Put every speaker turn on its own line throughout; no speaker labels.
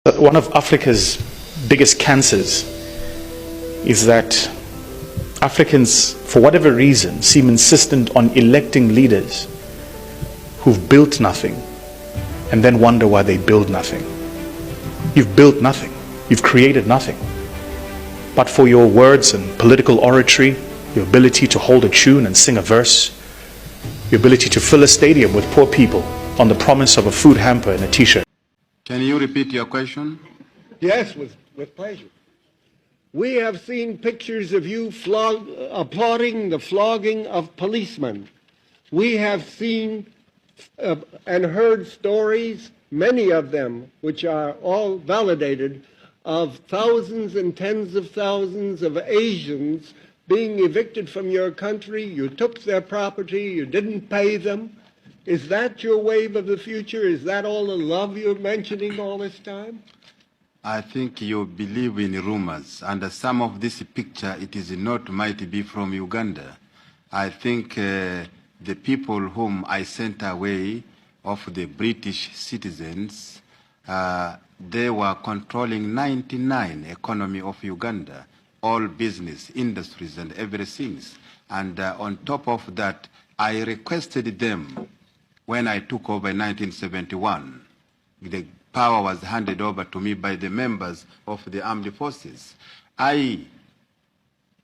One of Africa's biggest cancers is that Africans, for whatever reason, seem insistent on electing leaders who've built nothing and then wonder why they build nothing. You've built nothing. You've created nothing. But for your words and political oratory, your ability to hold a tune and sing a verse, your ability to fill a stadium with poor people on the promise of a food hamper and a t-shirt.
Can you repeat your question?
Yes, with pleasure. We have seen pictures of you applauding the flogging of policemen. We have seen and heard stories, many of them, which are all validated, of thousands and tens of thousands of Asians being evicted from your country. You took their property, you didn't pay them. Is that your wave of the future? Is that all the love you're mentioning all this time?
I think you believe in rumors, and some of this picture, it is not might be from Uganda. I think the people whom I sent away of the British citizens, they were controlling 99 economy of Uganda, all business, industries, and everything. And on top of that, I requested them, when I took over in 1971, the power was handed over to me by the members of the armed forces. I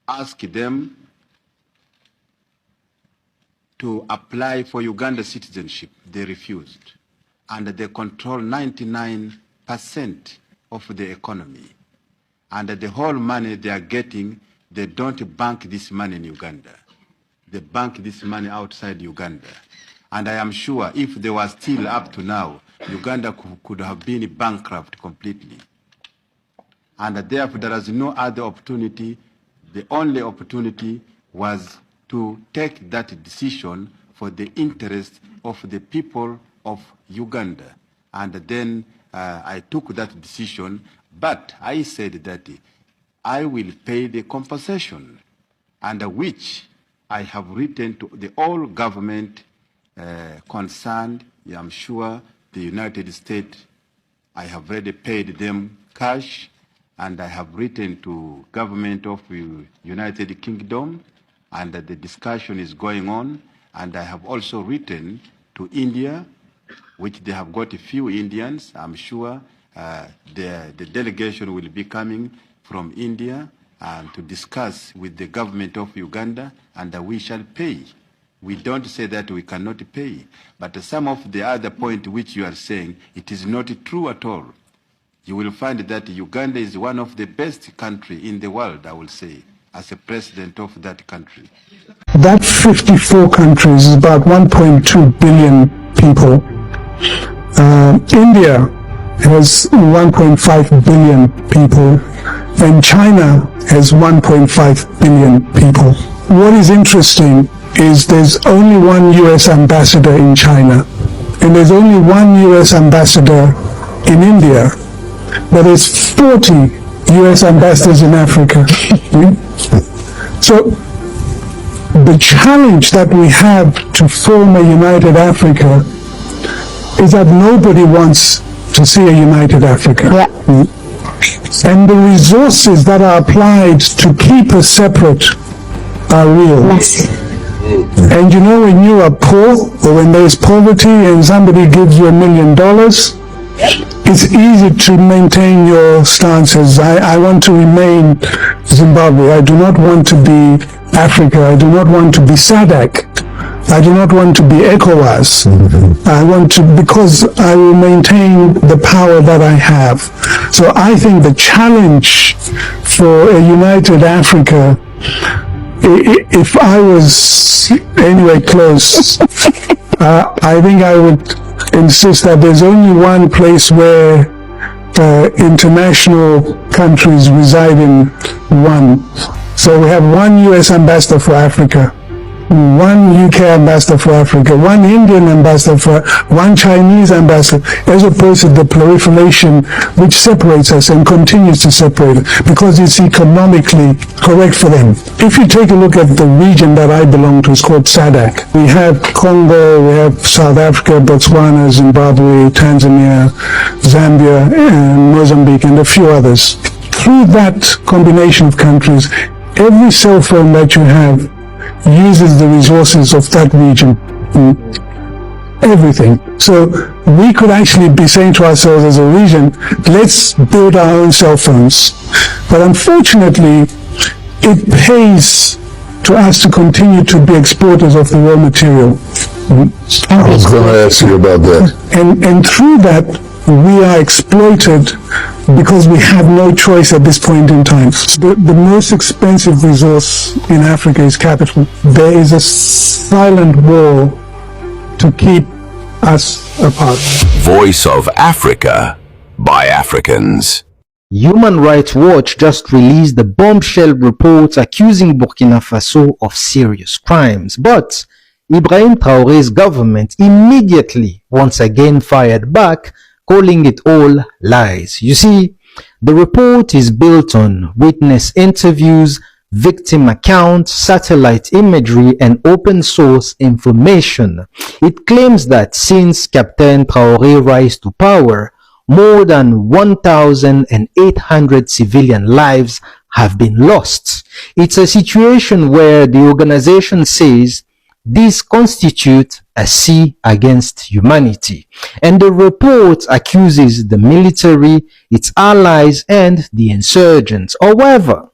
asked them to apply for Uganda citizenship. They refused. And they control 99% of the economy. And the whole money they are getting, they don't bank this money in Uganda. They bank this money outside Uganda. And I am sure if they were still up to now, Uganda could have been bankrupt completely. And therefore, there is no other opportunity. The only opportunity was to take that decision for the interest of the people of Uganda. And then I took that decision, but I said that I will pay the compensation, and which I have written to the all government concerned. I'm sure the United States, I have already paid them cash, and I have written to government of United Kingdom, and the discussion is going on. And I have also written to India, which they have got a few Indians. I'm sure the delegation will be coming from India to discuss with the government of Uganda, and we shall pay. We don't say that we cannot pay. But some of the other point which you are saying, it is not true at all. You will find that Uganda is one of the best countries in the world, I will say, as a president of that country.
That 54 countries is about 1.2 billion people. India has 1.5 billion people, and China has 1.5 billion people. What is interesting is there's only one US ambassador in China, and there's only one US ambassador in India, but there's 40 US ambassadors in Africa. So the challenge that we have to form a united Africa is that nobody wants to see a united Africa. Yeah. And the resources that are applied to keep us separate are real. Massive. And you know, when you are poor, or when there is poverty and somebody gives you $1 million, it's easy to maintain your stances. I want to remain Zimbabwe. I do not want to be Africa. I do not want to be SADC. I do not want to be ECOWAS. I want to, because I will maintain the power that I have. So I think the challenge for a united Africa, if I was anyway close, I think I would insist that there's only one place where international countries reside in one. So we have one US ambassador for Africa, one UK ambassador for Africa, one Indian ambassador for, one Chinese ambassador, as opposed to the proliferation which separates us and continues to separate us because it's economically correct for them. If you take a look at the region that I belong to, it's called SADC. We have Congo, we have South Africa, Botswana, Zimbabwe, Tanzania, Zambia, and Mozambique, and a few others. Through that combination of countries, every cell phone that you have uses the resources of that region. Everything. So we could actually be saying to ourselves as a region, let's build our own cell phones. But unfortunately, it pays to us to continue to be exporters of the raw material.
I was going to ask you about that.
And through that, we are exploited because we have no choice at this point in time. The most expensive resource in Africa is capital. There is a silent war to keep us apart.
Voice of Africa by Africans.
Human Rights Watch just released a bombshell report accusing Burkina Faso of serious crimes. But Ibrahim Traoré's government immediately once again fired back, calling it all lies. You see, the report is built on witness interviews, victim accounts, satellite imagery, and open source information. It claims that since Captain Traoré rise to power, more than 1,800 civilian lives have been lost. It's a situation where the organization says this constitutes a sea against humanity. And the report accuses the military, its allies, and the insurgents. However,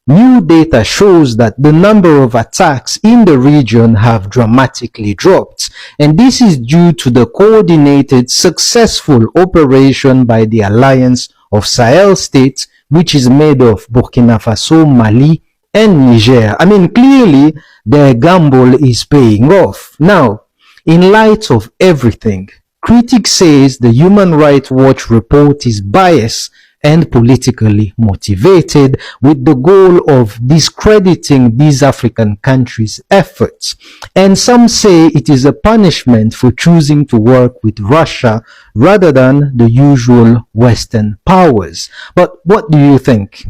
new data shows that the number of attacks in the region have dramatically dropped. And this is due to the coordinated, successful operation by the Alliance of Sahel States, which is made of Burkina Faso, Mali, and Niger. I mean, clearly, their gamble is paying off. Now, in light of everything, critics say the Human Rights Watch report is biased and politically motivated with the goal of discrediting these African countries' efforts. And some say it is a punishment for choosing to work with Russia rather than the usual Western powers. But what do you think?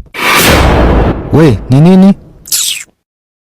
Wait, Nini?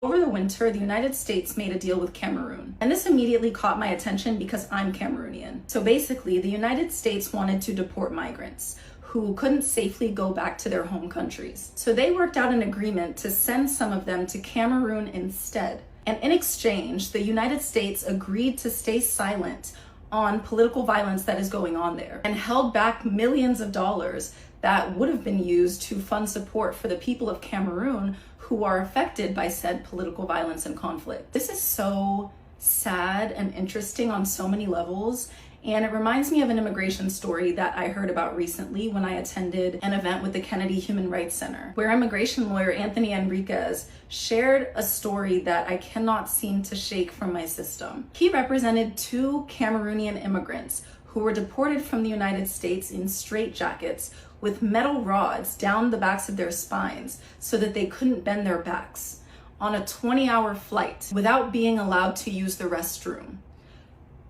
Over the winter, the United States made a deal with Cameroon, and this immediately caught my attention because I'm Cameroonian. So basically, the United States wanted to deport migrants who couldn't safely go back to their home countries. So they worked out an agreement to send some of them to Cameroon instead. And in exchange, the United States agreed to stay silent on political violence that is going on there and held back millions of dollars that would have been used to fund support for the people of Cameroon who are affected by said political violence and conflict. This is so sad and interesting on so many levels. And it reminds me of an immigration story that I heard about recently when I attended an event with the Kennedy Human Rights Center, where immigration lawyer Anthony Enriquez shared a story that I cannot seem to shake from my system. He represented 2 Cameroonian immigrants who were deported from the United States in straitjackets with metal rods down the backs of their spines so that they couldn't bend their backs on a 20-hour flight without being allowed to use the restroom.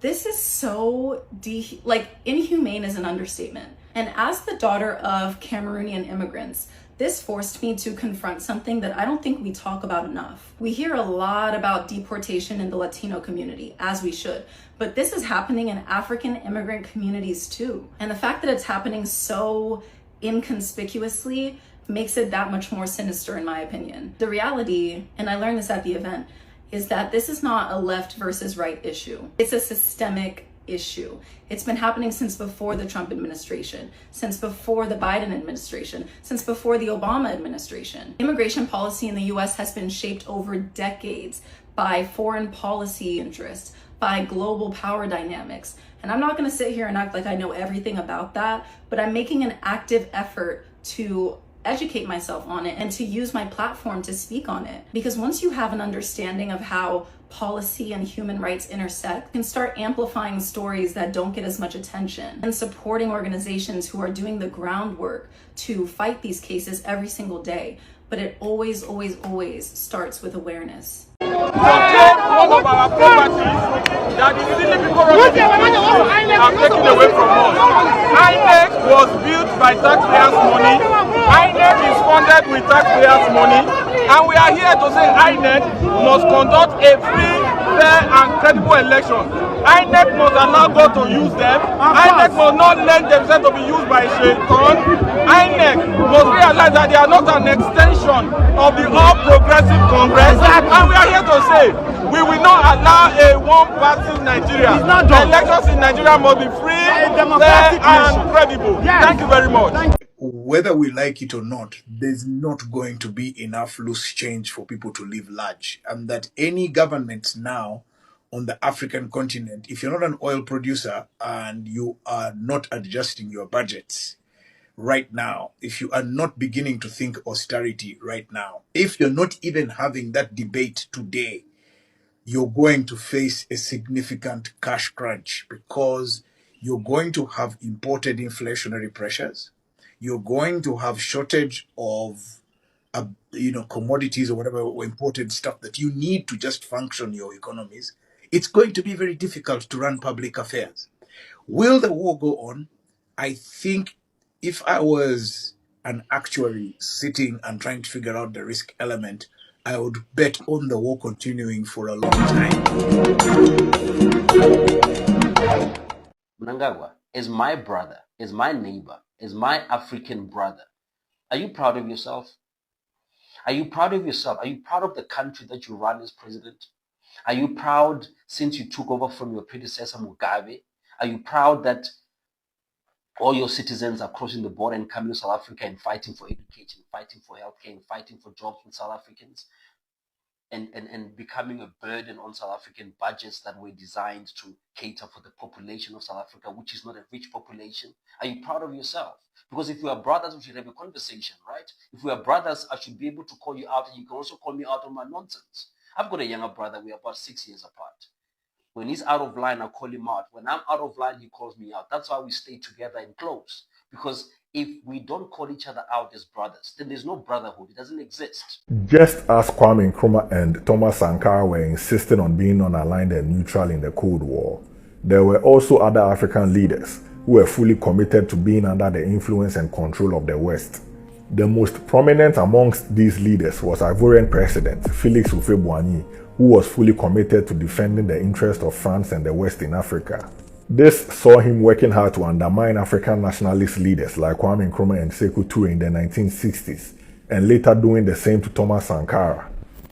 This is so inhumane is an understatement. And as the daughter of Cameroonian immigrants, this forced me to confront something that I don't think we talk about enough. We hear a lot about deportation in the Latino community, as we should, but this is happening in African immigrant communities too. And the fact that it's happening so inconspicuously makes it that much more sinister in my opinion. The reality, and I learned this at the event, is that this is not a left versus right issue. It's a systemic issue. It's been happening since before the Trump administration, since before the Biden administration, since before the Obama administration. Immigration policy in the US has been shaped over decades by foreign policy interests, by global power dynamics. And I'm not gonna sit here and act like I know everything about that, but I'm making an active effort to educate myself on it and to use my platform to speak on it. Because once you have an understanding of how policy and human rights intersect, you can start amplifying stories that don't get as much attention and supporting organizations who are doing the groundwork to fight these cases every single day. But it always, always, always starts with awareness.
One of our properties that the silly people running the country have taken away from us. INEC was built by taxpayers' money. INEC is funded with taxpayers' money. And we are here to say INEC must conduct a free, fair and credible election. INEC must allow God to use them. INEC must not let themselves to be used by Shaitan. INEC must realize that they are not an extension of the All Progressive Congress. And we are here to say we will not allow a one-party Nigeria. Elections in Nigeria must be free, fair and credible. Thank you very much.
Whether we like it or not, there's not going to be enough loose change for people to live large. And that any government now on the African continent, if you're not an oil producer and you are not adjusting your budgets right now, if you are not beginning to think austerity right now, if you're not even having that debate today, you're going to face a significant cash crunch because you're going to have imported inflationary pressures. You're going to have shortage of commodities or whatever, or imported stuff that you need to just function your economies. It's going to be very difficult to run public affairs. Will the war go on? I think if I was an actuary sitting and trying to figure out the risk element, I would bet on the war continuing for a long time.
Mnangagwa is my brother, is my neighbor, is my African brother. Are you proud of yourself? Are you proud of yourself? Are you proud of the country that you run as president? Are you proud since you took over from your predecessor Mugabe? Are you proud that all your citizens are crossing the border and coming to South Africa and fighting for education, fighting for healthcare, and fighting for jobs with South Africans? And becoming a burden on South African budgets that were designed to cater for the population of South Africa, which is not a rich population? Are you proud of yourself? Because if we are brothers, we should have a conversation, right? If we are brothers, I should be able to call you out, and you can also call me out on my nonsense. I've got a younger brother. We're about 6 years apart. When he's out of line, I call him out. When I'm out of line, he calls me out. That's why we stay together and close. Because if we don't call each other out as brothers, then there's no brotherhood. It doesn't exist.
Just as Kwame Nkrumah and Thomas Sankara were insisting on being non-aligned and neutral in the Cold War, there were also other African leaders who were fully committed to being under the influence and control of the West. The most prominent amongst these leaders was Ivorian President Félix Houphouët-Boigny, who was fully committed to defending the interests of France and the West in Africa. This saw him working hard to undermine African nationalist leaders like Kwame Nkrumah and Sékou Touré in the 1960s, and later doing the same to Thomas Sankara.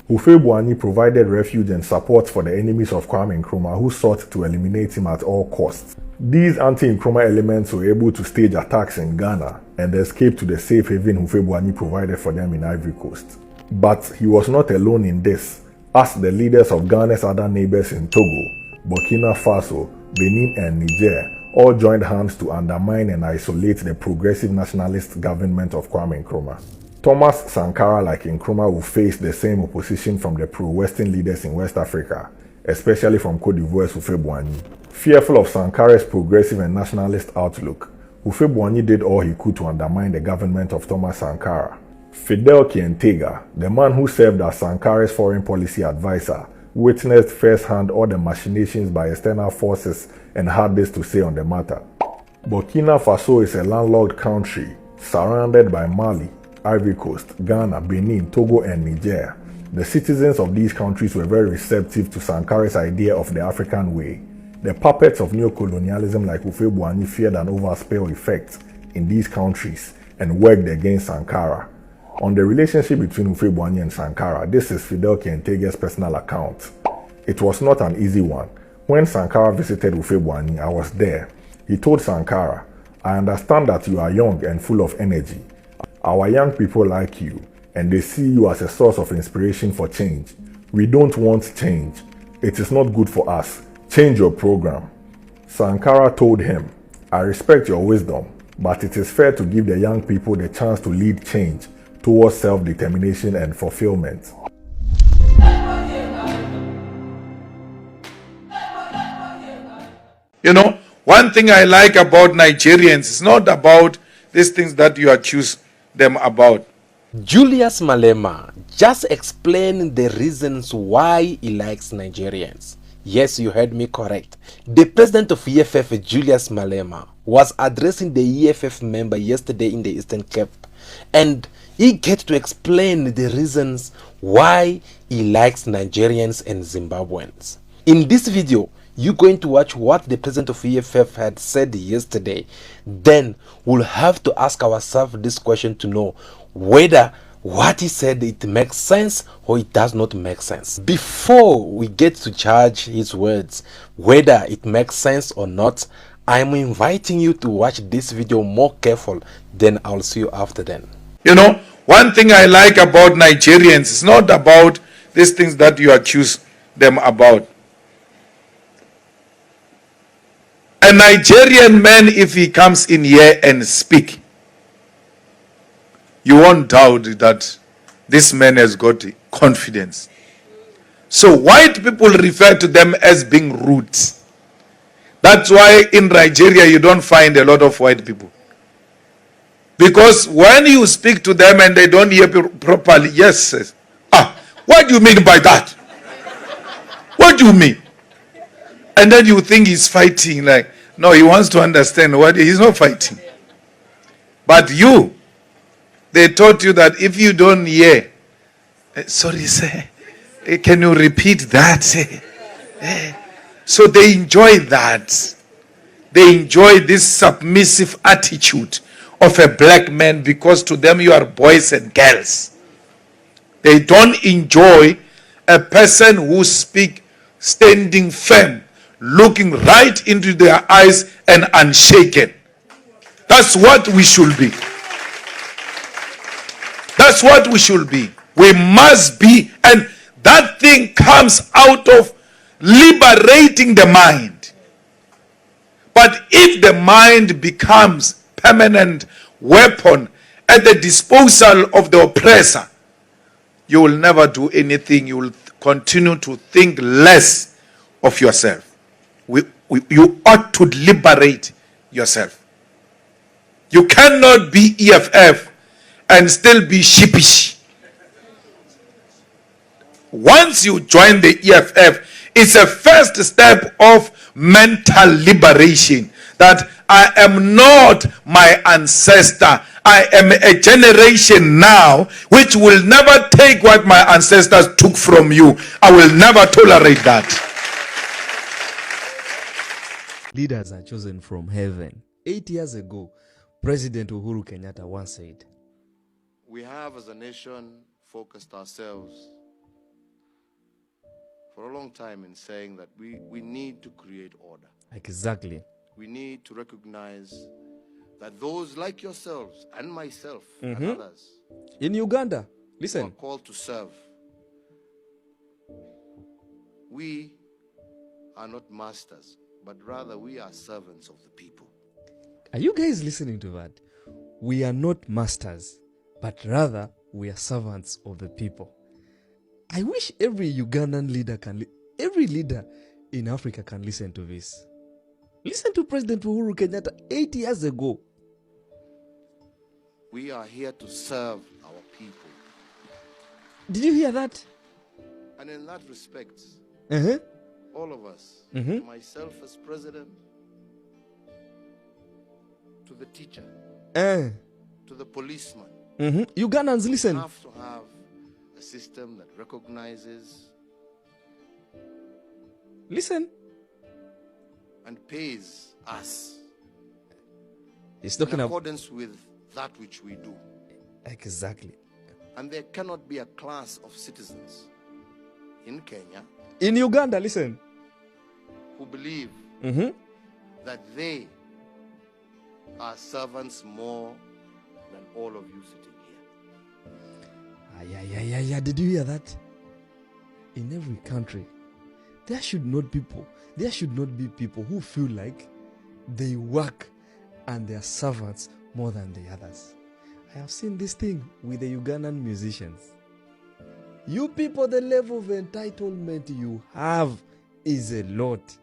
Houphouët-Boigny provided refuge and support for the enemies of Kwame Nkrumah, who sought to eliminate him at all costs. These anti-Nkrumah elements were able to stage attacks in Ghana and escape to the safe haven Houphouët-Boigny provided for them in Ivory Coast. But he was not alone in this, as the leaders of Ghana's other neighbors in Togo, Burkina Faso, Benin and Niger all joined hands to undermine and isolate the progressive nationalist government of Kwame Nkrumah. Thomas Sankara, like Nkrumah, will face the same opposition from the pro-Western leaders in West Africa, especially from Côte d'Ivoire's Houphouët-Boigny. Fearful of Sankara's progressive and nationalist outlook, Houphouët-Boigny did all he could to undermine the government of Thomas Sankara. Fidel Kientega, the man who served as Sankara's foreign policy advisor, witnessed firsthand all the machinations by external forces and had this to say on the matter. Burkina Faso is a landlocked country surrounded by Mali, Ivory Coast, Ghana, Benin, Togo and Niger. The citizens of these countries were very receptive to Sankara's idea of the African way. The puppets of neocolonialism like Houphouët-Boigny feared an overspill effect in these countries and worked against Sankara. On the relationship between Houphouët-Boigny and Sankara, this is Fidel Kientega's personal account. It was not an easy one. When Sankara visited Houphouët-Boigny, I was there. He told Sankara, "I understand that you are young and full of energy. Our young people like you, and they see you as a source of inspiration for change. We don't want change. It is not good for us. Change your program." Sankara told him, "I respect your wisdom, But it is fair to give the young people the chance to lead change towards self-determination and fulfillment.
You know, one thing I like about Nigerians is not about these things that you accuse them about.
Julius Malema just explained the reasons why he likes Nigerians. Yes, you heard me correct. The president of EFF, Julius Malema, was addressing the EFF member yesterday in the Eastern Cape, and he get to explain the reasons why he likes Nigerians and Zimbabweans. In this video, you're going to watch what the president of EFF had said yesterday. Then we'll have to ask ourselves this question to know whether what he said it makes sense or it does not make sense. Before we get to judge his words whether it makes sense or not, I'm inviting you to watch this video more careful. Then I'll see you after then.
You know, one thing I like about Nigerians is not about these things that you accuse them about. A Nigerian man, if he comes in here and speak, you won't doubt that this man has got confidence. So white people refer to them as being rude. That's why in Nigeria you don't find a lot of white people. Because when you speak to them and they don't hear properly, yes, what do you mean by that? What do you mean? And then you think he's fighting, like, no, he wants to understand what he's not fighting. But you, they taught you that if you don't hear, sorry, sir, can you repeat that? So they enjoy that. They enjoy this submissive attitude of a black man because to them you are boys and girls. They don't enjoy a person who speaks standing firm, looking right into their eyes and unshaken. That's what we should be. That's what we should be. We must be, and that thing comes out of liberating the mind. But if the mind becomes permanent weapon at the disposal of the oppressor, you will never do anything. You will continue to think less of yourself. You ought to liberate yourself. You cannot be EFF and still be sheepish. Once you join the EFF, it's a first step of mental liberation. That I am not my ancestor. I am a generation now which will never take what my ancestors took from you. I will never tolerate that.
Leaders are chosen from heaven. 8 years ago, President Uhuru Kenyatta once said,
we have as a nation focused ourselves for a long time in saying that we need to create order.
Exactly.
We need to recognize that those like yourselves and myself and others
in Uganda, listen,
who are called to serve. We are not masters, but rather we are servants of the people.
Are you guys listening to that? We are not masters, but rather we are servants of the people. I wish every Ugandan leader every leader in Africa can listen to this. Listen to President Uhuru Kenyatta 8 years ago.
We are here to serve our people.
Did you hear that?
And in that respect, all of us, myself as president, to the teacher, to the policeman,
Ugandans, listen.
We have to have a system that recognizes,
listen,
and pays us
in
accordance with that which we do.
Exactly.
And there cannot be a class of citizens in Kenya,
in Uganda, listen,
who believe that they are servants more than all of you sitting here.
Yeah. Did you hear that? In every country, there should not be people who feel like they work and their servants more than the others. I have seen this thing with the Ugandan musicians. You people, the level of entitlement you have is a lot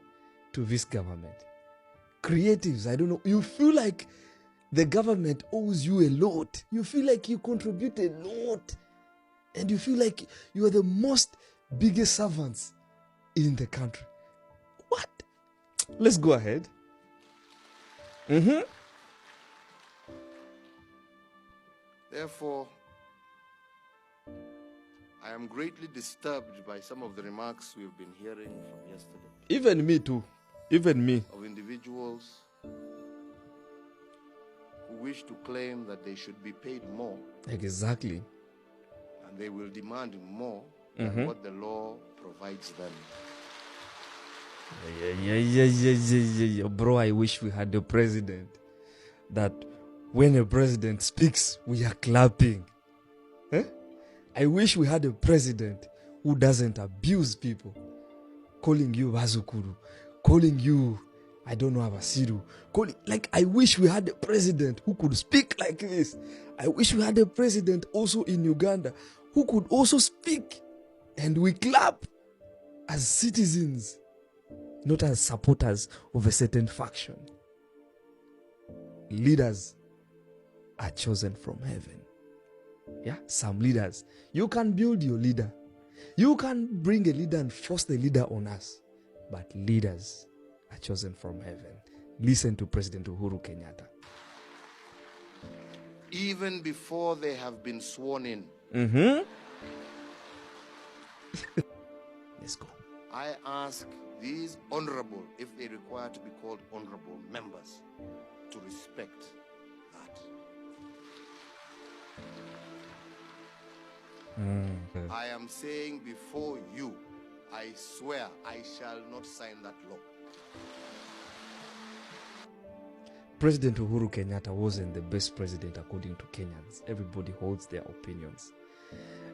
to this government. Creatives, I don't know, you feel like the government owes you a lot. You feel like you contribute a lot. And you feel like you are the most biggest servants in the country. What? Let's go ahead.
Therefore, I am greatly disturbed by some of the remarks we've been hearing from yesterday.
Even me too. Even me.
Of individuals who wish to claim that they should be paid more.
Exactly.
And they will demand more than what the law provides them.
Yeah. Bro, I wish we had a president that when a president speaks, we are clapping. I wish we had a president who doesn't abuse people, calling you Bazukuru, calling you, I don't know, Abasiru. I wish we had a president who could speak like this. I wish we had a president also in Uganda who could also speak, and we clap as citizens, not as supporters of a certain faction. Leaders are chosen from heaven. Yeah, some leaders. You can build your leader. You can bring a leader and force the leader on us. But leaders are chosen from heaven. Listen to President Uhuru Kenyatta.
Even before they have been sworn in.
Let's go.
I ask these honorable, if they require to be called honorable members, to respect that. I am saying before you, I swear I shall not sign that law.
President Uhuru Kenyatta wasn't the best president according to Kenyans. Everybody holds their opinions.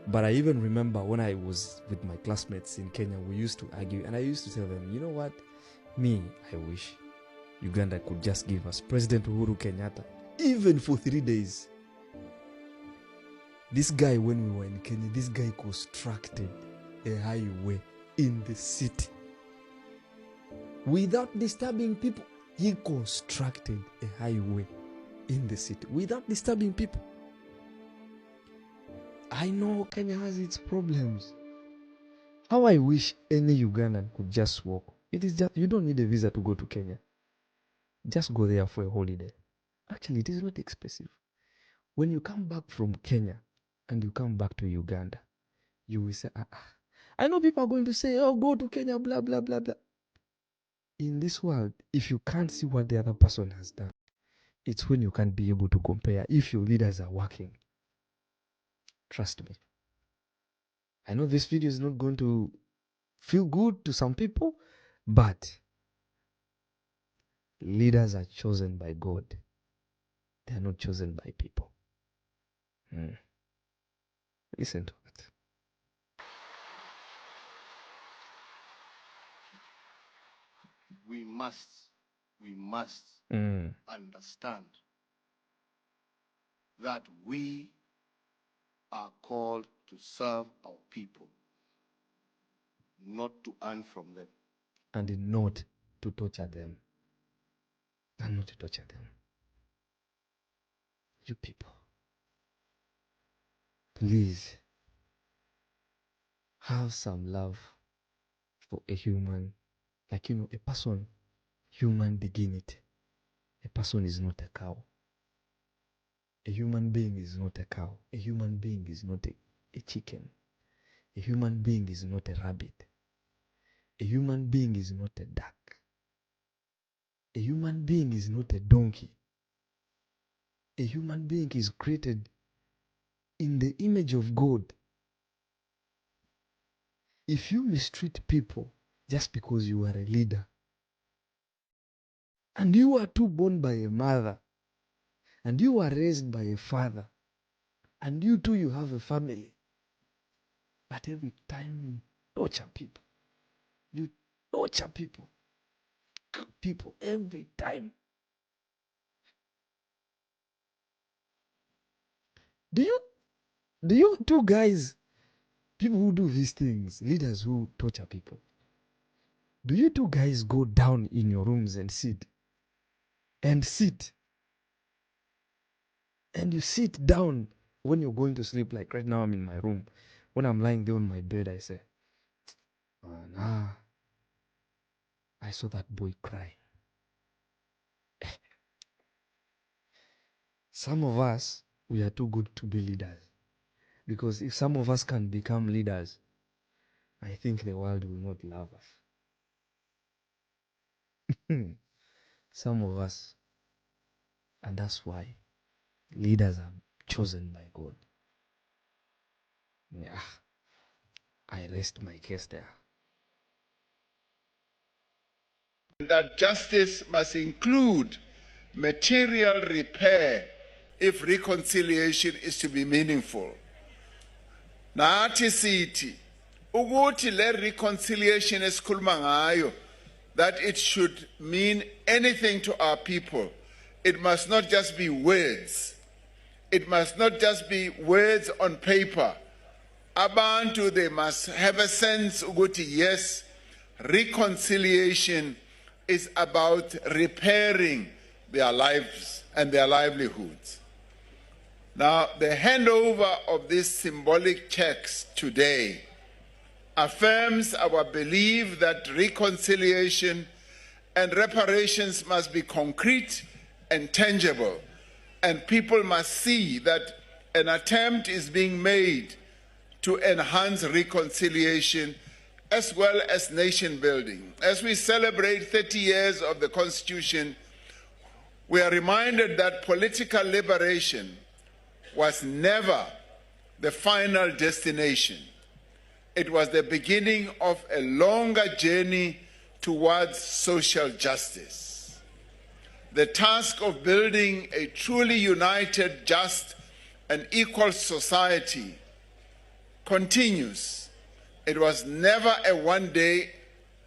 But I even remember when I was with my classmates in Kenya, we used to argue, and I used to tell them, you know what? I wish Uganda could just give us President Uhuru Kenyatta, even for 3 days. This guy, when we were in Kenya, this guy constructed a highway in the city. Without disturbing people, he constructed a highway in the city without disturbing people. I know Kenya has its problems. How I wish any Ugandan could just walk. It is just, you don't need a visa to go to Kenya. Just go there for a holiday. Actually, it is not expensive. When you come back from Kenya and you come back to Uganda, you will say, I know people are going to say, oh, go to Kenya, blah, blah, blah, blah. In this world, if you can't see what the other person has done, it's when you can't be able to compare if your leaders are working. Trust me. I know this video is not going to feel good to some people, but leaders are chosen by God. They are not chosen by people. Listen to it.
We must understand that we are called to serve our people, not to earn from them.
And not to torture them. And not to torture them. You people, please have some love for a human, a person, human dignity. A person is not a cow. A human being is not a cow. A human being is not a chicken. A human being is not a rabbit. A human being is not a duck. A human being is not a donkey. A human being is created in the image of God. If you mistreat people just because you are a leader, and you are too born by a mother, and you are raised by a father, and you too, you have a family, but every time you torture people, every time. Do you two guys, people who do these things, leaders who torture people, do you two guys go down in your rooms and sit? And you sit down when you're going to sleep. Like right now, I'm in my room. When I'm lying there on my bed, I say, nah, I saw that boy cry. Some of us, we are too good to be leaders. Because if some of us can become leaders, I think the world will not love us. Some of us. And that's why leaders are chosen by God. Yeah. I rest my case there.
That justice must include material repair if reconciliation is to be meaningful. Nathi sithi ukuthi le reconciliation esikhuluma ngayo, that it should mean anything to our people. It must not just be words. It must not just be words on paper. Abantu, they must have a sense ukuthi yes, reconciliation is about repairing their lives and their livelihoods. Now, the handover of these symbolic checks today affirms our belief that reconciliation and reparations must be concrete and tangible, and people must see that an attempt is being made to enhance reconciliation as well as nation building. As we celebrate 30 years of the Constitution, we are reminded that political liberation was never the final destination. It was the beginning of a longer journey towards social justice. The task of building a truly united, just, and equal society continues. It was never a one-day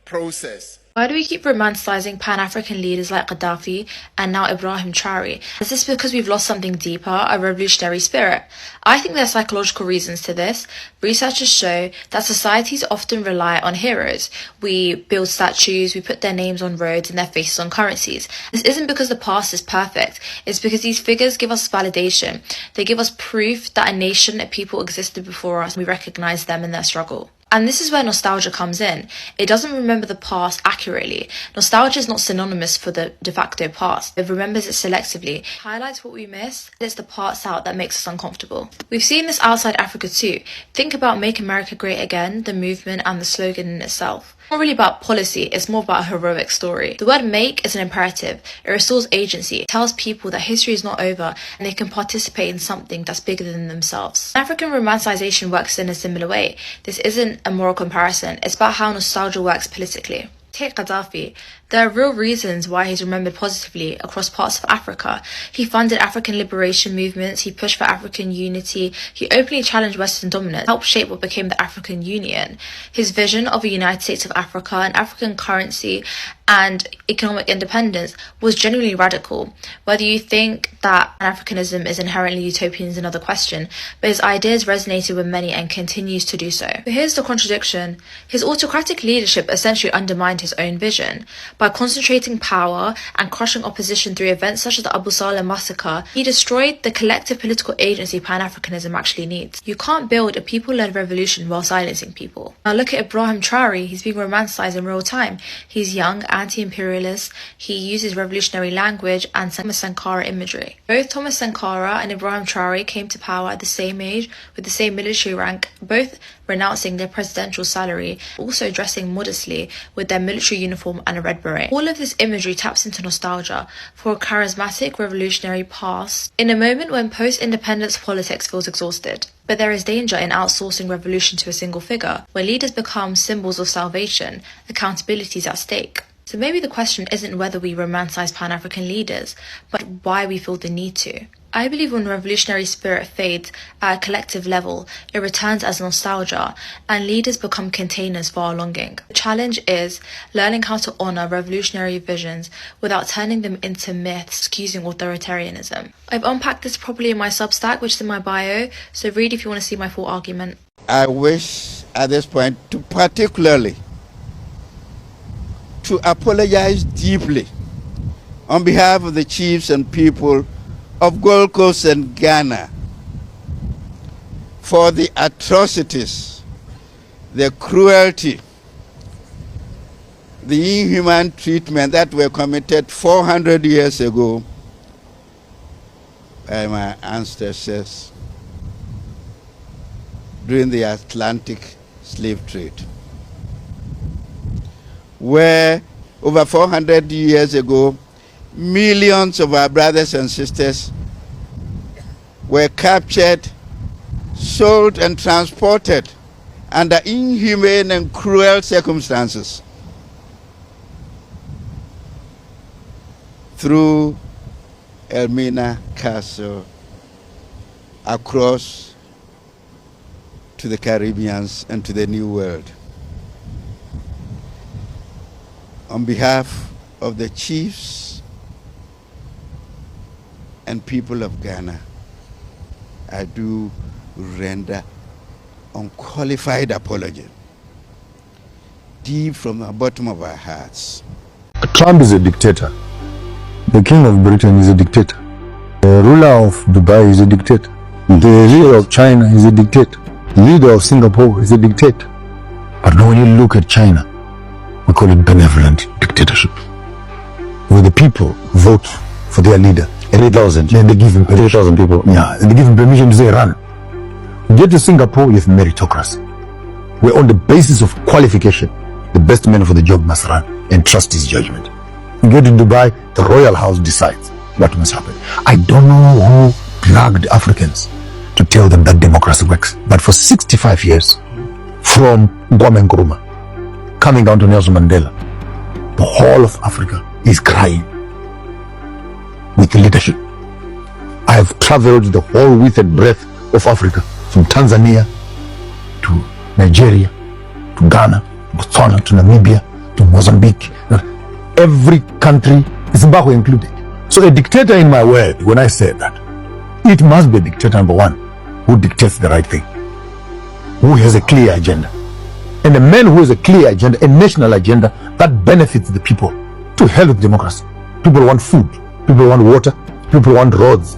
process.
Why do we keep romanticizing Pan-African leaders like Gaddafi and now Ibrahim Traore? Is this because we've lost something deeper, a revolutionary spirit? I think there are psychological reasons to this. Researchers show that societies often rely on heroes. We build statues, we put their names on roads and their faces on currencies. This isn't because the past is perfect. It's because these figures give us validation. They give us proof that a nation, a people existed before us, and we recognize them in their struggle. And this is where nostalgia comes in. It doesn't remember the past accurately. Nostalgia is not synonymous for the de facto past. It remembers it selectively. It highlights what we miss. It's the parts out that makes us uncomfortable. We've seen this outside Africa too. Think about Make America Great Again, the movement and the slogan in itself. It's not really about policy, it's more about a heroic story. The word make is an imperative. It restores agency. It tells people that history is not over and they can participate in something that's bigger than themselves. African romanticization works in a similar way. This isn't a moral comparison, it's about how nostalgia works politically. Take Gaddafi. There are real reasons why he's remembered positively across parts of Africa. He funded African liberation movements, he pushed for African unity, he openly challenged Western dominance, helped shape what became the African Union. His vision of a United States of Africa, an African currency, and economic independence was genuinely radical. Whether you think that Pan-Africanism is inherently utopian is another question, but his ideas resonated with many and continues to do so. But here's the contradiction. His autocratic leadership essentially undermined his own vision. By concentrating power and crushing opposition through events such as the Abu Saleh massacre, he destroyed the collective political agency Pan-Africanism actually needs. You can't build a people-led revolution while silencing people. Now look at Ibrahim Traore. He's being romanticized in real time. He's young, anti-imperialist, he uses revolutionary language and Thomas Sankara imagery. Both Thomas Sankara and Ibrahim Traore came to power at the same age, with the same military rank, both renouncing their presidential salary, also dressing modestly with their military uniform and a red beret. All of this imagery taps into nostalgia for a charismatic revolutionary past in a moment when post-independence politics feels exhausted. But there is danger in outsourcing revolution to a single figure. When leaders become symbols of salvation, accountability is at stake. So maybe the question isn't whether we romanticize Pan-African leaders, but why we feel the need to. I believe when revolutionary spirit fades at a collective level, it returns as nostalgia, and leaders become containers for our longing. The challenge is learning how to honor revolutionary visions without turning them into myths, excusing authoritarianism. I've unpacked this properly in my Substack, which is in my bio, so read if you want to see my full argument.
I wish at this point to particularly to apologize deeply on behalf of the chiefs and people of Gold Coast and Ghana for the atrocities, the cruelty, the inhuman treatment that were committed 400 years ago by my ancestors during the Atlantic slave trade, where over 400 years ago, millions of our brothers and sisters were captured, sold, and transported under inhumane and cruel circumstances through Elmina Castle across to the Caribbeans and to the New World. On behalf of the chiefs and people of Ghana, I do render unqualified apology, deep from the bottom of our hearts.
Trump is a dictator. The King of Britain is a dictator. The ruler of Dubai is a dictator. The leader of China is a dictator. The leader of Singapore is a dictator. But now when you look at China, we call it benevolent dictatorship, where the people vote for their leader. 80,000. Then they give him 80,000 people. Yeah, and they give him permission to say run. You get to Singapore, you have meritocracy, where on the basis of qualification, the best man for the job must run and trust his judgment. You get to Dubai, the royal house decides what must happen. I don't know who dragged Africans to tell them that democracy works, but for 65 years, from Kwame Nkrumah coming down to Nelson Mandela, the whole of Africa is crying with leadership. I have traveled the whole width and breadth of Africa, from Tanzania to Nigeria to Ghana, Botswana to Namibia to Mozambique, every country, Zimbabwe included. So a dictator, in my word, when I say that, it must be a dictator number one who dictates the right thing, who has a clear agenda. And a man who has a clear agenda, a national agenda that benefits the people. To hell with democracy. People want food. People want water, people want roads.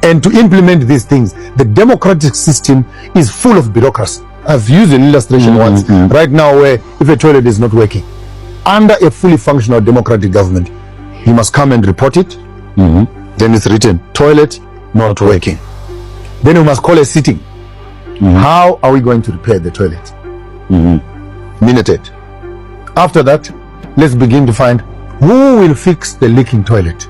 And to implement these things, the democratic system is full of bureaucracy. I've used an illustration once, right now, where if a toilet is not working, under a fully functional democratic government, he must come and report it. Then it's written, toilet not working. Then we must call a sitting. How are we going to repair the toilet? Minuted. After that, let's begin to find who will fix the leaking toilet.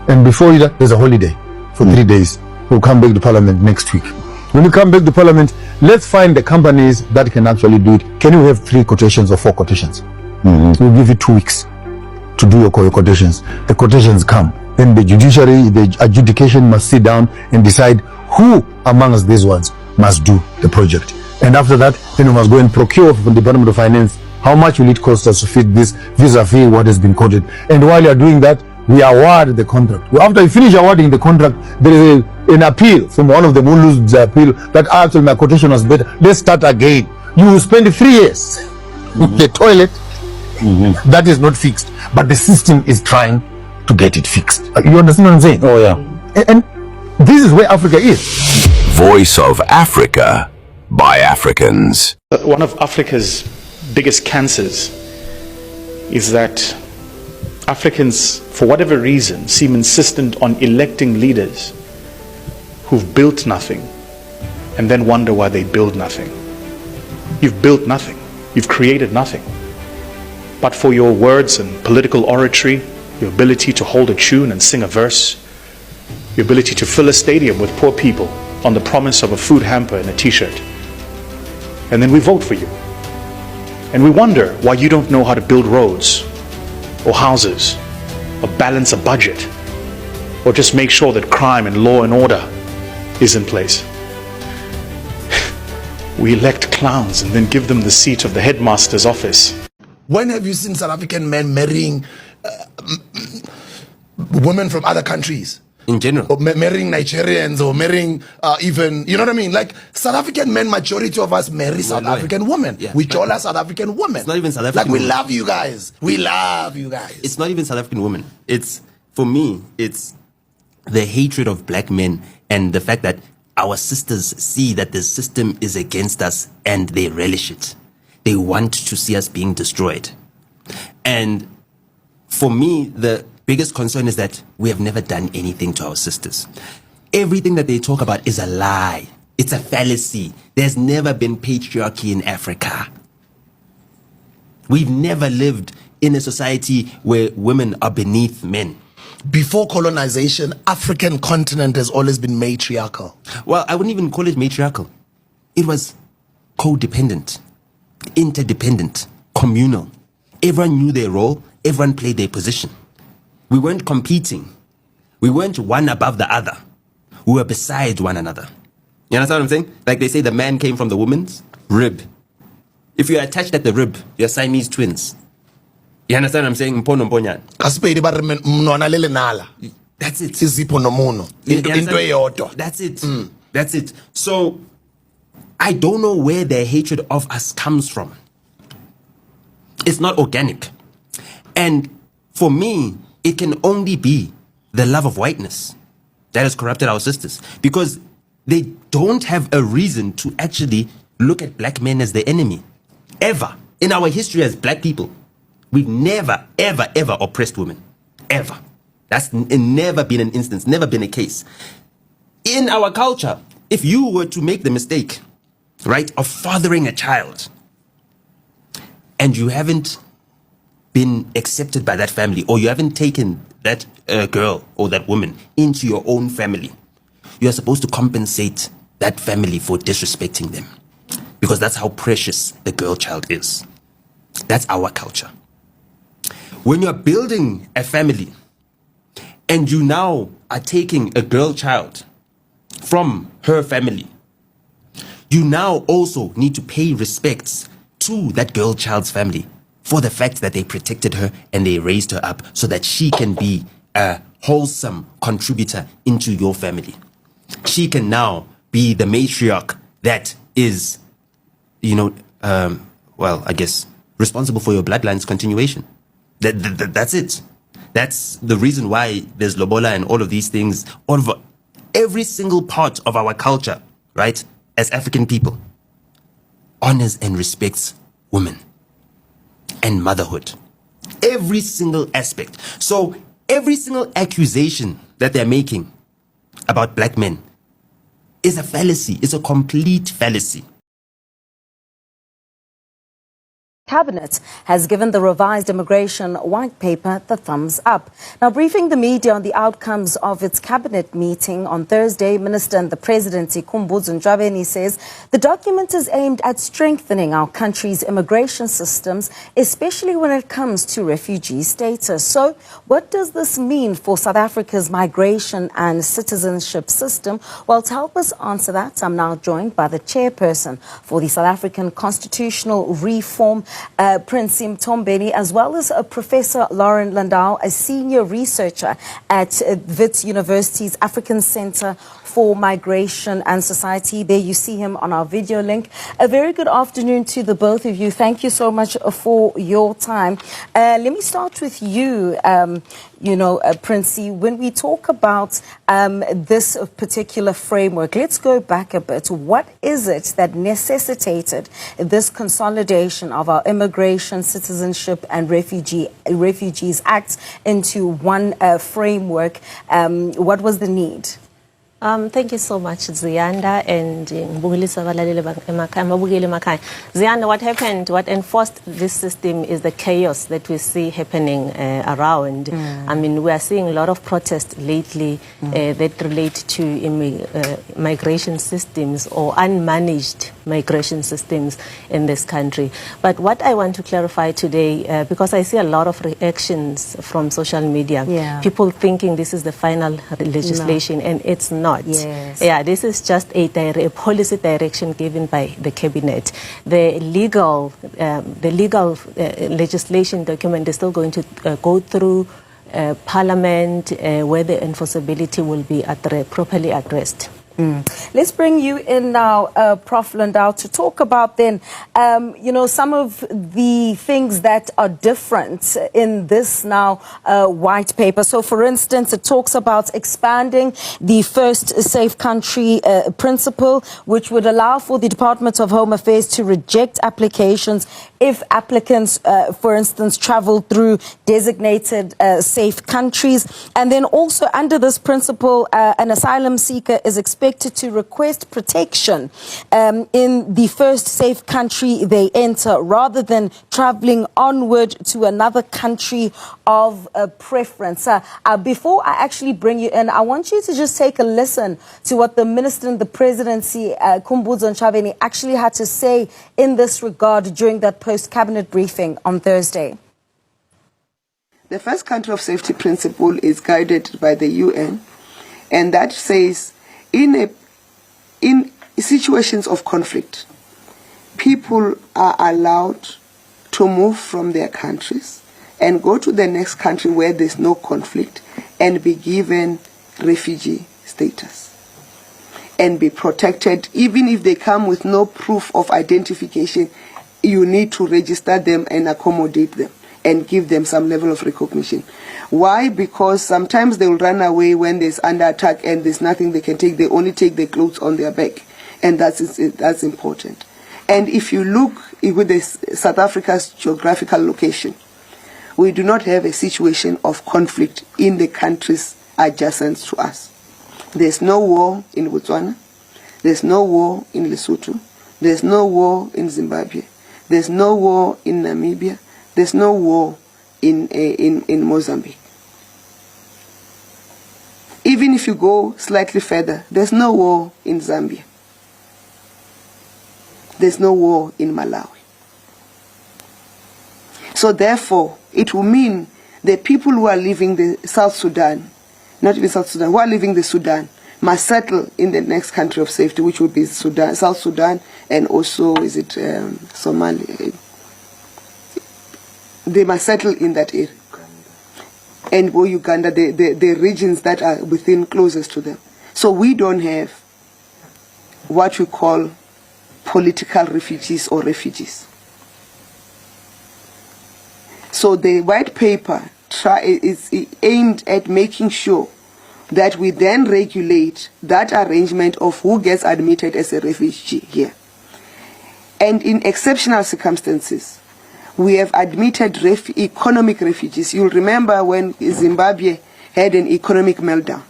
And before that, there's a holiday for 3 days. We'll come back to Parliament next week. When you come back to Parliament, let's find the companies that can actually do it. Can you have 3 quotations or 4 quotations? We'll give you 2 weeks to do your quotations. The quotations come. Then the judiciary, the adjudication must sit down and decide who amongst these ones must do the project. And after that, then we must go and procure from the Department of Finance how much will it cost us to fit this vis-a-vis what has been quoted. And while you are doing that, we award the contract. Well, after you finish awarding the contract, there is an appeal from one of them who loses the appeal that actually my quotation was better. Let's start again. You will spend 3 years. The toilet, that is not fixed, but the system is trying to get it fixed. You understand what I'm saying? Oh yeah. And this is where Africa is.
Voice of Africa by Africans.
One of Africa's biggest cancers is that Africans, for whatever reason, seem insistent on electing leaders who've built nothing and then wonder why they build nothing. You've built nothing. You've created nothing. But for your words and political oratory, your ability to hold a tune and sing a verse, your ability to fill a stadium with poor people on the promise of a food hamper and a t-shirt. And then we vote for you. And we wonder why you don't know how to build roads, or houses, or balance a budget, or just make sure that crime and law and order is in place. We elect clowns and then give them the seat of the headmaster's office.
When have you seen South African men marrying women from other countries?
In general?
Or marrying Nigerians, or marrying even, you know what I mean? Like, South African men, majority of us marry South African women.
Yeah,
we call us South African women.
It's not even South African
Like, we
women.
love you guys. We love you guys.
It's not even South African women. It's, for me, it's the hatred of black men and the fact that our sisters see that the system is against us and they relish it. They want to see us being destroyed. And for me, the biggest concern is that we have never done anything to our sisters. Everything that they talk about is a lie. It's a fallacy. There's never been patriarchy in Africa. We've never lived in a society where women are beneath men.
Before colonization, African continent has always been matriarchal.
Well, I wouldn't even call it matriarchal. It was codependent, interdependent, communal. Everyone knew their role. Everyone played their position. We weren't competing. We weren't one above the other. We were beside one another. You understand what I'm saying? Like they say the man came from the woman's rib. If you're attached at the rib, you're Siamese twins. You understand what I'm saying? Mpono mponyan. That's it. That's it. That's it. So, I don't know where their hatred of us comes from. It's not organic. And for me, it can only be the love of whiteness that has corrupted our sisters, because they don't have a reason to actually look at black men as the enemy. Ever. In our history as black people, we've never, ever, ever oppressed women. Ever. That's never been an instance, never been a case. In our culture, if you were to make the mistake, right, of fathering a child, and you haven't been accepted by that family, or you haven't taken that girl or that woman into your own family, you are supposed to compensate that family for disrespecting them, because that's how precious the girl child is. That's our culture. When you're building a family and you now are taking a girl child from her family, you now also need to pay respects to that girl child's family for the fact that they protected her and they raised her up so that she can be a wholesome contributor into your family. She can now be the matriarch that is, well, I guess, responsible for your bloodline's continuation. That's it. That's the reason why there's lobola and all of these things. All of every single part of our culture, right, as African people, honors and respects women and motherhood. Every single aspect. So every single accusation that they're making about black men is a fallacy. It's a complete fallacy.
Cabinet has given the revised immigration white paper the thumbs up. Now, briefing the media on the outcomes of its cabinet meeting on Thursday, Minister and the Presidency, Khumbudzo Ntshavheni, says the document is aimed at strengthening our country's immigration systems, especially when it comes to refugee status. So, what does this mean for South Africa's migration and citizenship system? Well, to help us answer that, I'm now joined by the chairperson for the South African Constitutional Reform, Prince Mtombeni, as well as Professor Lauren Landau, a senior researcher at Wits University's African Center for Migration and Society. There you see him on our video link. A very good afternoon to the both of you. Thank you so much for your time. Let me start with you, Princey. When we talk about this particular framework, let's go back a bit. What is it that necessitated this consolidation of our Immigration, Citizenship and Refugees Act into one framework? What was the need?
Thank you so much, Ziyanda, and Ziyanda, what happened, what enforced this system is the chaos that we see happening around. I mean, we are seeing a lot of protests lately that relate to migration systems or unmanaged migration systems in this country. But what I want to clarify today, because I see a lot of reactions from social media, people thinking this is the final legislation, and it's not. Yes. Yeah, this is just a policy direction given by the cabinet. The legal legislation document is still going to go through Parliament, where the enforceability will be properly addressed.
Let's bring you in now, Prof. Landau, to talk about then, some of the things that are different in this now white paper. So, for instance, it talks about expanding the first safe country principle, which would allow for the Department of Home Affairs to reject applications if applicants, for instance, travel through designated safe countries. And then also under this principle, an asylum seeker is expected to request protection in the first safe country they enter, rather than traveling onward to another country of preference. Before I actually bring you in, I want you to just take a listen to what the Minister in the Presidency, Khumbudzo Ntshavheni, actually had to say in this regard during that post-cabinet briefing on Thursday.
The first country of safety principle is guided by the UN, and that says in situations of conflict, people are allowed to move from their countries and go to the next country where there's no conflict and be given refugee status and be protected. Even if they come with no proof of identification, you need to register them and accommodate them and give them some level of recognition. Why? Because sometimes they will run away when there's under attack and there's nothing they can take. They only take the clothes on their back, and that's important. And if you look with South Africa's geographical location, we do not have a situation of conflict in the countries adjacent to us. There's no war in Botswana. There's no war in Lesotho. There's no war in Zimbabwe. There's no war in Namibia. There's no war in Mozambique. Even if you go slightly further, there's no war in Zambia. There's no war in Malawi. So therefore, it will mean the people who are leaving the South Sudan, not even South Sudan, who are leaving the Sudan, must settle in the next country of safety, which will be Sudan, South Sudan, and also, Somalia. They must settle in that area. And go Uganda, the regions that are within closest to them. So we don't have what we call political refugees or refugees. So the white paper is aimed at making sure that we then regulate that arrangement of who gets admitted as a refugee here. And in exceptional circumstances, we have admitted economic refugees. You'll remember when Zimbabwe had an economic meltdown,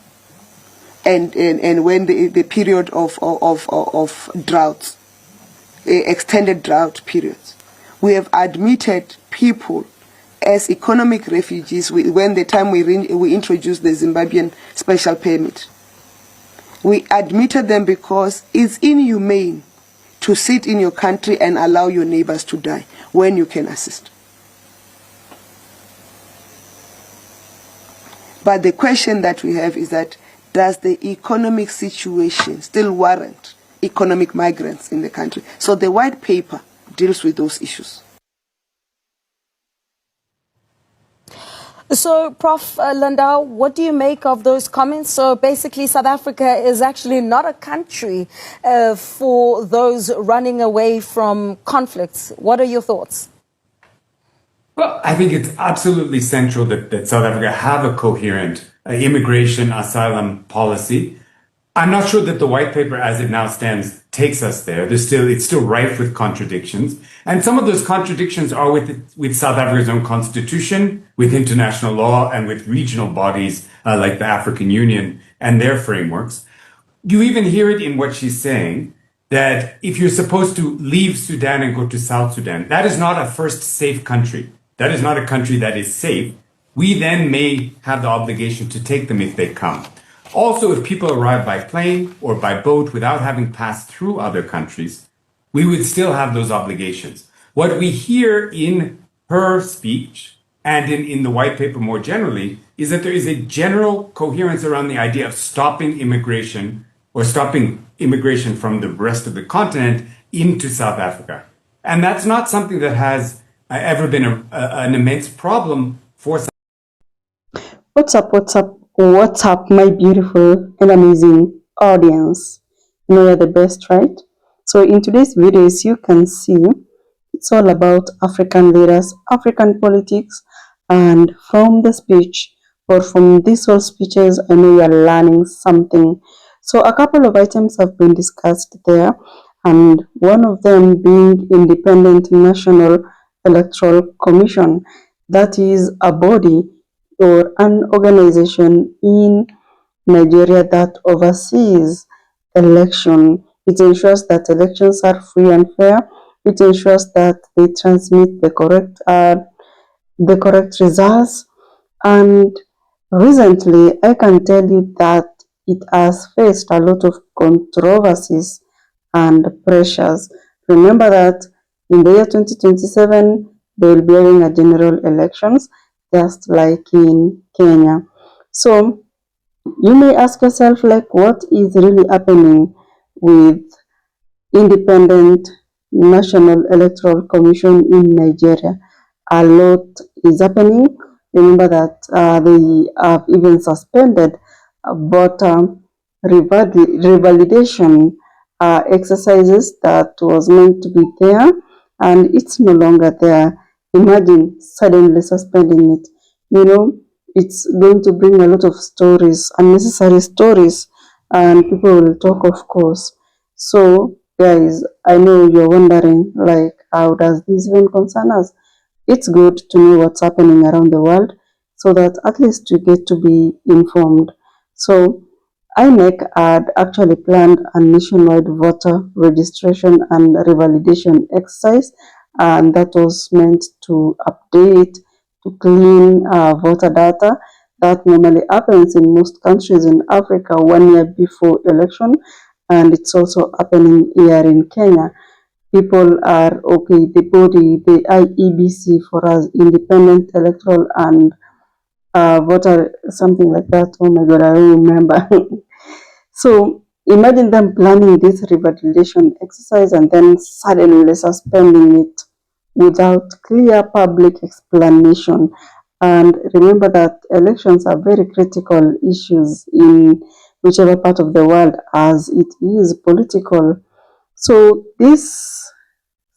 and when the period of droughts, extended drought periods, we have admitted people as economic refugees. When the time we introduced the Zimbabwean special permit, we admitted them because it's inhumane to sit in your country and allow your neighbors to die when you can assist. But the question that we have is that, does the economic situation still warrant economic migrants in the country? So the white paper deals with those issues.
So, Prof. Landau, what do you make of those comments? So basically, South Africa is actually not a country for those running away from conflicts. What are your thoughts?
Well, I think it's absolutely central that South Africa have a coherent immigration asylum policy. I'm not sure that the white paper as it now stands takes us there. It's still rife with contradictions. And some of those contradictions are with South Africa's own constitution, with international law, and with regional bodies like the African Union and their frameworks. You even hear it in what she's saying, that if you're supposed to leave Sudan and go to South Sudan, that is not a first safe country. That is not a country that is safe. We then may have the obligation to take them if they come. Also, if people arrive by plane or by boat without having passed through other countries, we would still have those obligations. What we hear in her speech and in the white paper more generally is that there is a general coherence around the idea of stopping immigration or stopping immigration from the rest of the continent into South Africa. And that's not something that has ever been an immense problem for South
What's up, my beautiful and amazing audience? You know you're the best, right? So in today's video, as you can see, it's all about African leaders, African politics, and from the speech or from these whole speeches, I know you are learning something. So a couple of items have been discussed there, and one of them being Independent National Electoral Commission. That is a body or an organization in Nigeria that oversees election. It ensures that elections are free and fair. It ensures that they transmit the correct results. And recently, I can tell you that it has faced a lot of controversies and pressures. Remember that in the year 2027, they will be having a general elections, just like in Kenya. So you may ask yourself, like, what is really happening with Independent National Electoral Commission in Nigeria? A lot is happening. Remember that they have even suspended voter revalidation exercises that was meant to be there, and it's no longer there. Imagine suddenly suspending it. You know, it's going to bring a lot of stories, unnecessary stories, and people will talk, of course. So, guys, I know you're wondering, like, how does this even concern us? It's good to know what's happening around the world so that at least you get to be informed. So, INEC had actually planned a nationwide voter registration and revalidation exercise, and that was meant to update, to clean voter data. That normally happens in most countries in Africa 1 year before election, and it's also happening here in Kenya. People are okay. The body, the IEBC, for us, Independent Electoral and voter, something like that. Oh my God, I don't remember. So imagine them planning this revalidation exercise and then suddenly suspending it without clear public explanation. And remember that elections are very critical issues in whichever part of the world, as it is political. So this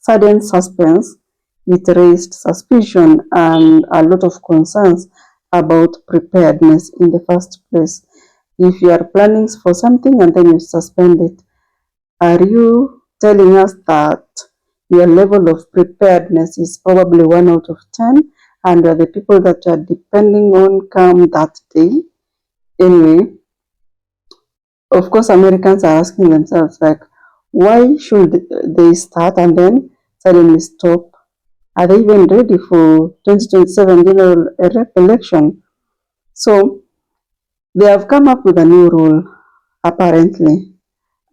sudden suspense, it raised suspicion and a lot of concerns about preparedness in the first place. If you are planning for something and then you suspend it, are you telling us that your level of preparedness is probably 1 out of 10 and the people that you are depending on come that day? Anyway, of course, Americans are asking themselves, like, why should they start and then suddenly stop? Are they even ready for 2027 general election? So they have come up with a new rule, apparently,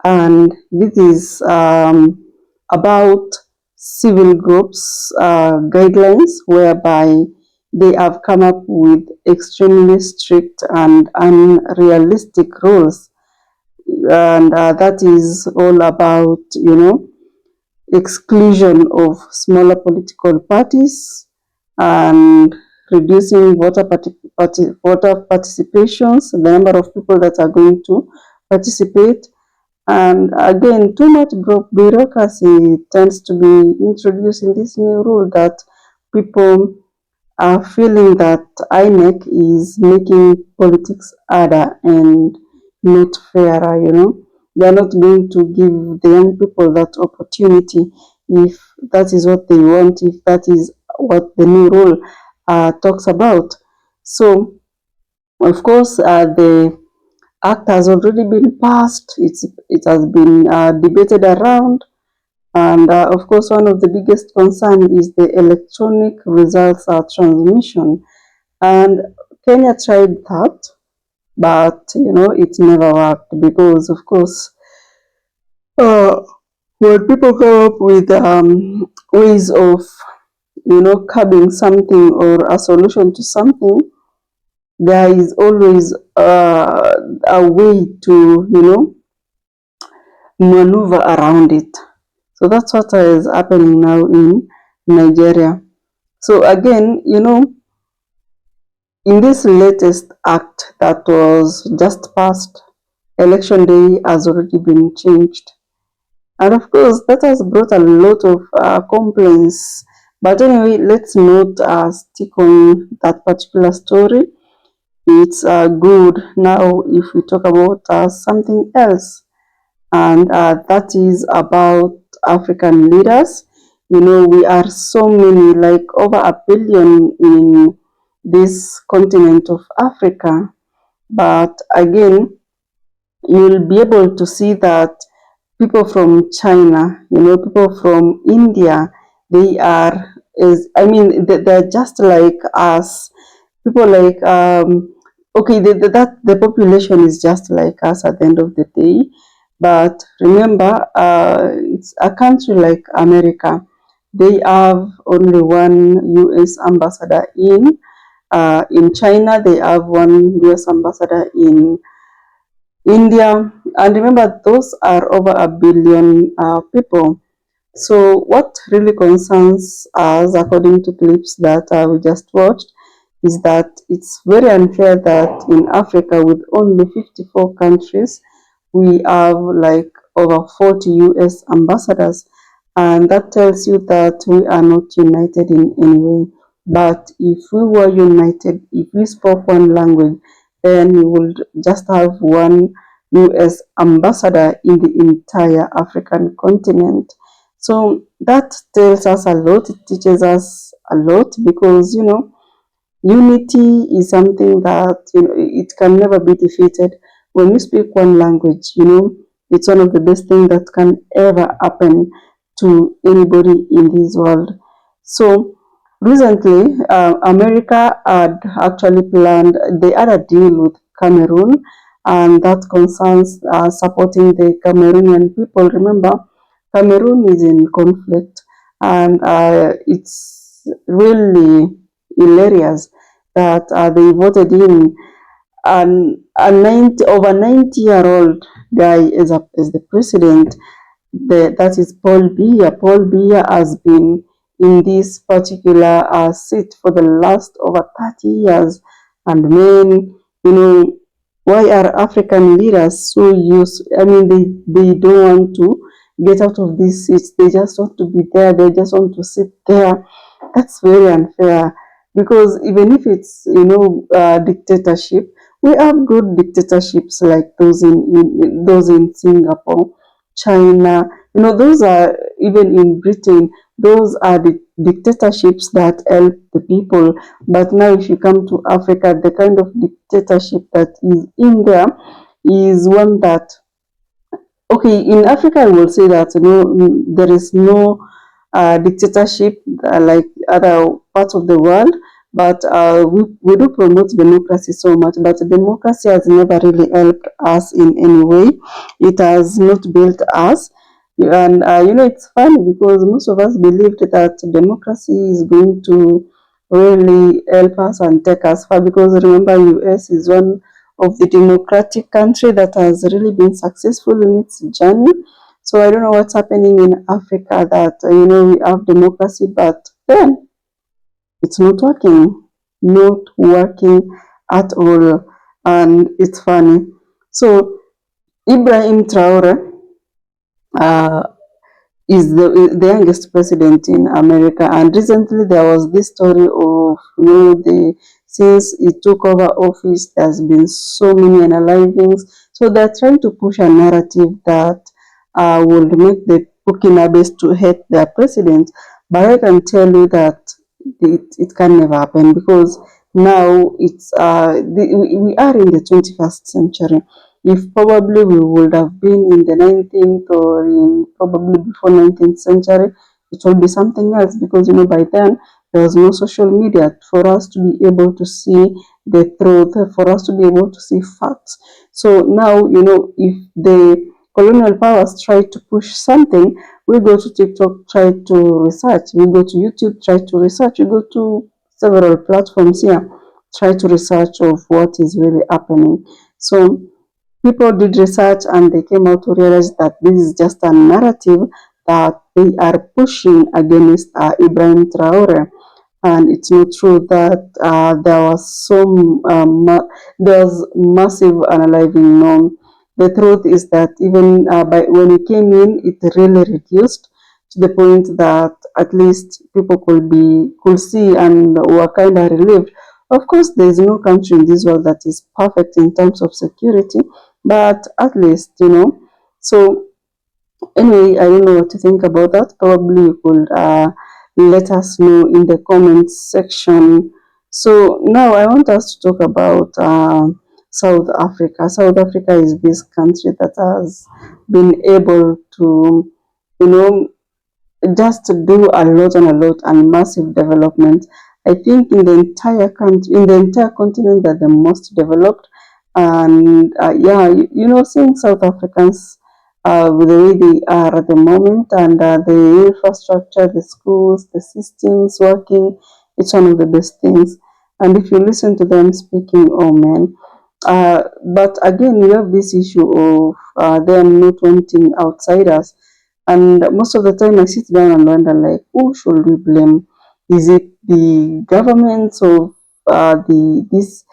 and this is about civil groups guidelines, whereby they have come up with extremely strict and unrealistic rules, and that is all about, you know, exclusion of smaller political parties and reducing voter participations, the number of people that are going to participate. And again, too much bureaucracy tends to be introduced in this new rule, that people are feeling that INEC is making politics harder and not fairer, you know. They are not going to give the young people that opportunity if that is what they want, if that is what the new rule talks about. So, of course, the act has already been passed. It has been debated around, and of course, one of the biggest concern is the electronic results transmission. And Kenya tried that, but you know, it never worked because, of course, when people come up with ways of, curbing something or a solution to something, there is always a way to, maneuver around it. So that's what is happening now in Nigeria. So again, in this latest act that was just passed, election day has already been changed. And of course, that has brought a lot of complaints. But anyway, let's not stick on that particular story. It's good now if we talk about something else, and that is about African leaders. We are so many, like over 1 billion in this continent of Africa. But again, you'll be able to see that people from China, people from India, they are, they're just like us. People like, okay, that the population is just like us at the end of the day. But remember, it's a country like America. They have only one U.S. ambassador in. In China, they have one U.S. ambassador in India, and remember, those are over 1 billion people. So, what really concerns us, according to clips that we just watched, is that it's very unfair that in Africa, with only 54 countries, we have like over 40 US ambassadors, and that tells you that we are not united in any way. But if we were united, if we spoke one language, then we would just have one US ambassador in the entire African continent. So that tells us a lot, it teaches us a lot, because unity is something that it can never be defeated. When you speak one language, it's one of the best things that can ever happen to anybody in this world. So recently, America had actually planned, they had a deal with Cameroon, and that concerns supporting the Cameroonian people. Remember, Cameroon is in conflict, and it's really hilarious that they voted in over 90-year-old guy as the president. That is Paul Biya. Paul Biya has been in this particular seat for the last over 30 years. And men, why are African leaders so used? They don't want to get out of these seats. They just want to be there. They just want to sit there. That's very unfair, because even if it's dictatorship, we have good dictatorships like those in Singapore, China. Those are, even in Britain, those are the dictatorships that help the people. But now, if you come to Africa, the kind of dictatorship that is in there is one that, okay, in Africa, I will say that there is no dictatorship like other parts of the world, but we do promote democracy so much. But democracy has never really helped us in any way. It has not built us. And it's funny, because most of us believed that democracy is going to really help us and take us far, because remember, US is one of the democratic country that has really been successful in its journey. So I don't know what's happening in Africa, that we have democracy, but then it's not working at all. And it's funny. So Ibrahim Traore is the youngest president in America, and recently there was this story of since he took over office, there's been so many unalivings. So they're trying to push a narrative that would make the Burkinabes to hate their president. But I can tell you that it can never happen, because now it's we are in the 21st century. If probably we would have been in the 19th or in probably before 19th century, it will be something else, because by then there was no social media for us to be able to see the truth, for us to be able to see facts. So now, if the colonial powers try to push something, we go to TikTok, try to research. We go to YouTube, try to research. We go to several platforms here, try to research of what is really happening. So people did research and they came out to realize that this is just a narrative that they are pushing against Ibrahim Traore. And it's not true that there was there was massive unaliving. No, the truth is that even when he came in, it really reduced to the point that at least people could see and were kind of relieved. Of course, there is no country in this world that is perfect in terms of security, but at least, So anyway, I don't know what to think about that. Probably you could let us know in the comments section. So now I want us to talk about South Africa. South Africa is this country that has been able to, just to do a lot and massive development. I think in the entire country, in the entire continent, they're the most developed. And seeing South Africans with the way they are at the moment and the infrastructure, the schools, the systems working, it's one of the best things. And if you listen to them speaking, oh man. But again, we have this issue of them not wanting outsiders. And most of the time I sit down and wonder, like, who should we blame? Is it the governments of these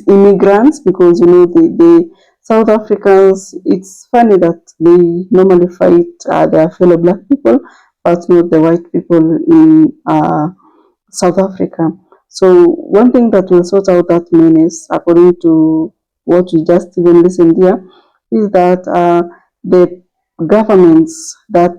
immigrants? Because the South Africans, it's funny that they normally fight their fellow black people, but not the white people in South Africa. So one thing that will sort out that menace, according to what we just even listened here, is that the governments that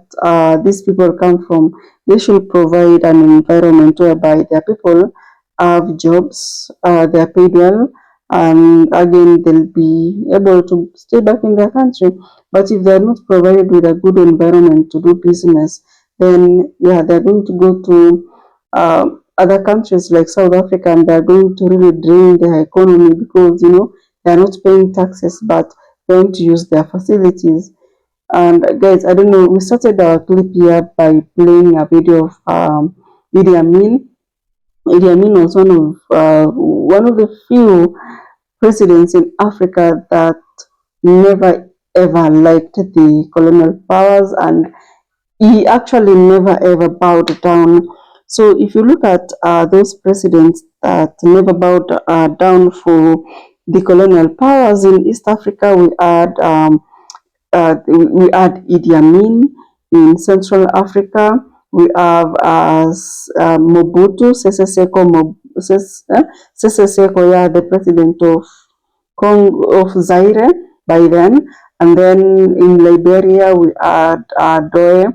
these people come from, they should provide an environment whereby their people have jobs, they are paid well, and again they'll be able to stay back in their country. But if they're not provided with a good environment to do business, then yeah, they're going to go to other countries like South Africa, and they're going to really drain their economy because they're not paying taxes, but they want to use their facilities. And guys, I don't know, we started our clip here by playing a video of Idi Amin. Idi Amin was one of the few presidents in Africa that never ever liked the colonial powers, and he actually never ever bowed down. So if you look at those presidents that never bowed down for the colonial powers in East Africa, we had Idi Amin. In Central Africa, we have Mobutu Sese Seko, yeah, the president of Zaire by then. And then in Liberia, we had Doe.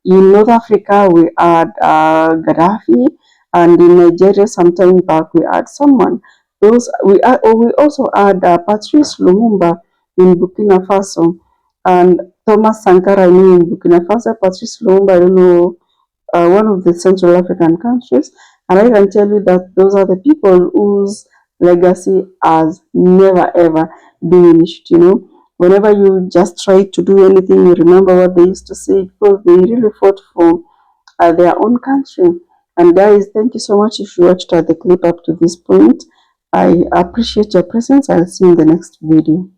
In North Africa, we had Gaddafi. And in Nigeria, sometime back, we had someone. We also had Patrice Lumumba in Burkina Faso. And Thomas Sankara in Burkina Faso, Patrice Lumumba, I don't know, one of the Central African countries. And I can tell you that those are the people whose legacy has never ever diminished. Whenever you just try to do anything, you remember what they used to say, because they really fought for their own country. And guys, thank you so much if you watched the clip up to this point. I appreciate your presence. I'll see you in the next video.